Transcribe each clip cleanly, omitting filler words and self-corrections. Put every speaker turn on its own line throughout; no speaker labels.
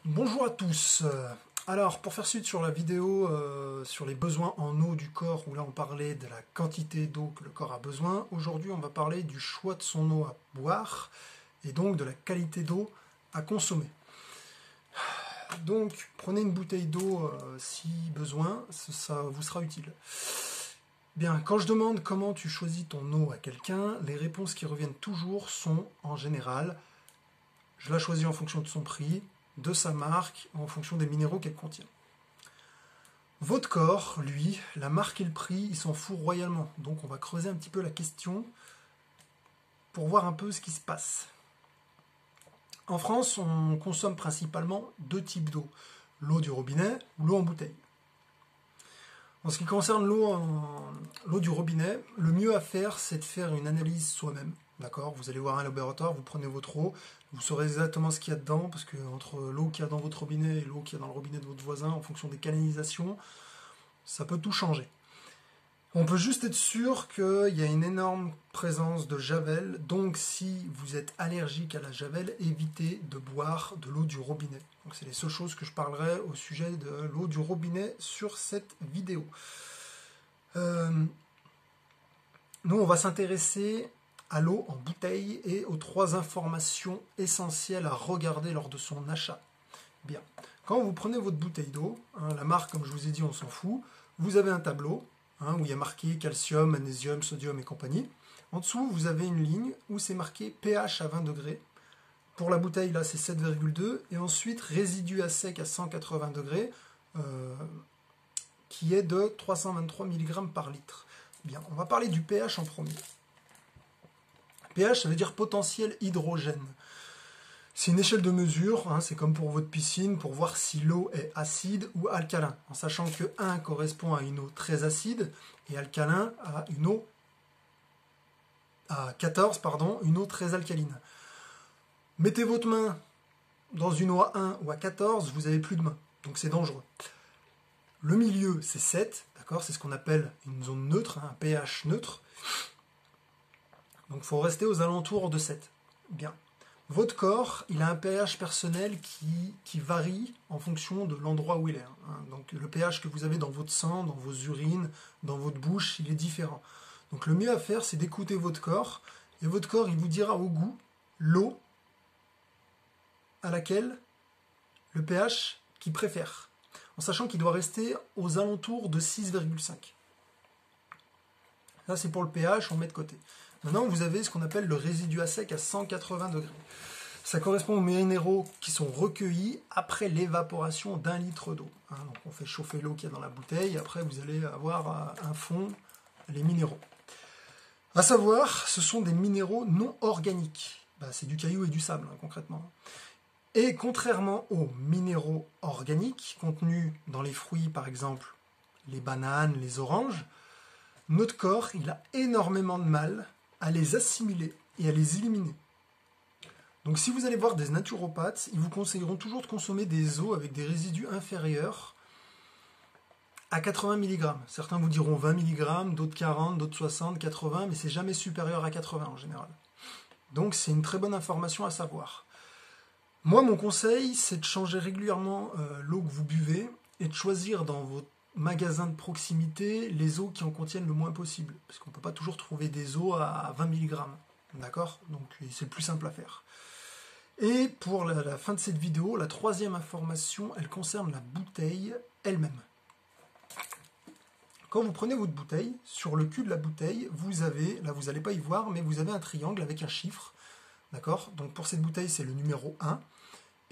Bonjour à tous. Alors, pour faire suite sur la vidéo sur les besoins en eau du corps, où là on parlait de la quantité d'eau que le corps a besoin, aujourd'hui on va parler du choix de son eau à boire et donc de la qualité d'eau à consommer. Donc, prenez une bouteille d'eau si besoin, ça vous sera utile. Bien, quand je demande comment tu choisis ton eau à quelqu'un, les réponses qui reviennent toujours sont en général: je la choisis en fonction de son prix, de sa marque, en fonction des minéraux qu'elle contient. Votre corps, lui, la marque et le prix, il s'en fout royalement. Donc on va creuser un petit peu la question pour voir un peu ce qui se passe. En France, on consomme principalement deux types d'eau: l'eau du robinet ou l'eau en bouteille. En ce qui concerne l'eau du robinet, le mieux à faire, c'est de faire une analyse soi-même. D'accord ? Vous allez voir un laboratoire, vous prenez votre eau, vous saurez exactement ce qu'il y a dedans, parce que entre l'eau qu'il y a dans votre robinet et l'eau qu'il y a dans le robinet de votre voisin, en fonction des canalisations, ça peut tout changer. On peut juste être sûr qu'il y a une énorme présence de javel, donc si vous êtes allergique à la javel, évitez de boire de l'eau du robinet. Donc c'est les seules choses que je parlerai au sujet de l'eau du robinet sur cette vidéo. Nous, on va s'intéresser à l'eau en bouteille et aux 3 informations essentielles à regarder lors de son achat. Bien, quand vous prenez votre bouteille d'eau, la marque, comme je vous ai dit, on s'en fout, vous avez un tableau où il y a marqué calcium, magnésium, sodium et compagnie. En dessous, vous avez une ligne où c'est marqué pH à 20 degrés. Pour la bouteille, là, c'est 7,2. Et ensuite, résidu à sec à 180 degrés, qui est de 323 mg par litre. Bien, on va parler du pH en premier. pH, ça veut dire potentiel hydrogène. C'est une échelle de mesure, c'est comme pour votre piscine, pour voir si l'eau est acide ou alcalin, en sachant que 1 correspond à une eau très acide et alcalin à une eau à 14, une eau très alcaline. Mettez votre main dans une eau à 1 ou à 14, vous n'avez plus de main, donc c'est dangereux. Le milieu, c'est 7, d'accord, c'est ce qu'on appelle une zone neutre, un pH neutre. Donc il faut rester aux alentours de 7. Bien. Votre corps, il a un pH personnel qui varie en fonction de l'endroit où il est. Donc le pH que vous avez dans votre sang, dans vos urines, dans votre bouche, il est différent. Donc le mieux à faire, c'est d'écouter votre corps, et votre corps, il vous dira au goût l'eau à laquelle le pH qu'il préfère, en sachant qu'il doit rester aux alentours de 6,5. Ça, c'est pour le pH, on met de côté. Maintenant, vous avez ce qu'on appelle le résidu à sec à 180 degrés. Ça correspond aux minéraux qui sont recueillis après l'évaporation d'1 litre d'eau. Donc on fait chauffer l'eau qu'il y a dans la bouteille, après vous allez avoir un fond, les minéraux. À savoir, ce sont des minéraux non organiques. C'est du caillou et du sable, concrètement. Et contrairement aux minéraux organiques, contenus dans les fruits, par exemple les bananes, les oranges, notre corps, il a énormément de mal à les assimiler et à les éliminer. Donc si vous allez voir des naturopathes, ils vous conseilleront toujours de consommer des eaux avec des résidus inférieurs à 80 mg. Certains vous diront 20 mg, d'autres 40, d'autres 60, 80, mais c'est jamais supérieur à 80 en général. Donc c'est une très bonne information à savoir. Moi, mon conseil, c'est de changer régulièrement l'eau que vous buvez et de choisir dans votre magasin de proximité les eaux qui en contiennent le moins possible. Parce qu'on ne peut pas toujours trouver des eaux à 20 mg. D'accord ? Donc c'est le plus simple à faire. Et pour la fin de cette vidéo, la 3e information, elle concerne la bouteille elle-même. Quand vous prenez votre bouteille, sur le cul de la bouteille, vous avez, là vous n'allez pas y voir, mais vous avez un triangle avec un chiffre. D'accord ? Donc pour cette bouteille, c'est le numéro 1.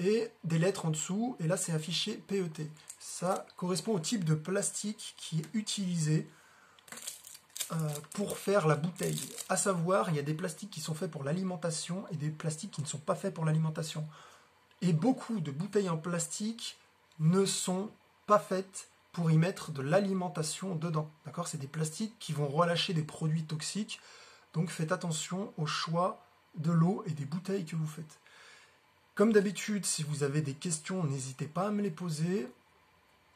Et des lettres en dessous, et là c'est affiché PET. Ça correspond au type de plastique qui est utilisé pour faire la bouteille. À savoir, il y a des plastiques qui sont faits pour l'alimentation et des plastiques qui ne sont pas faits pour l'alimentation. Et beaucoup de bouteilles en plastique ne sont pas faites pour y mettre de l'alimentation dedans. D'accord ? C'est des plastiques qui vont relâcher des produits toxiques. Donc faites attention au choix de l'eau et des bouteilles que vous faites. Comme d'habitude, si vous avez des questions, n'hésitez pas à me les poser.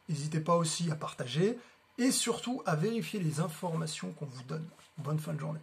N'hésitez pas aussi à partager et surtout à vérifier les informations qu'on vous donne. Bonne fin de journée.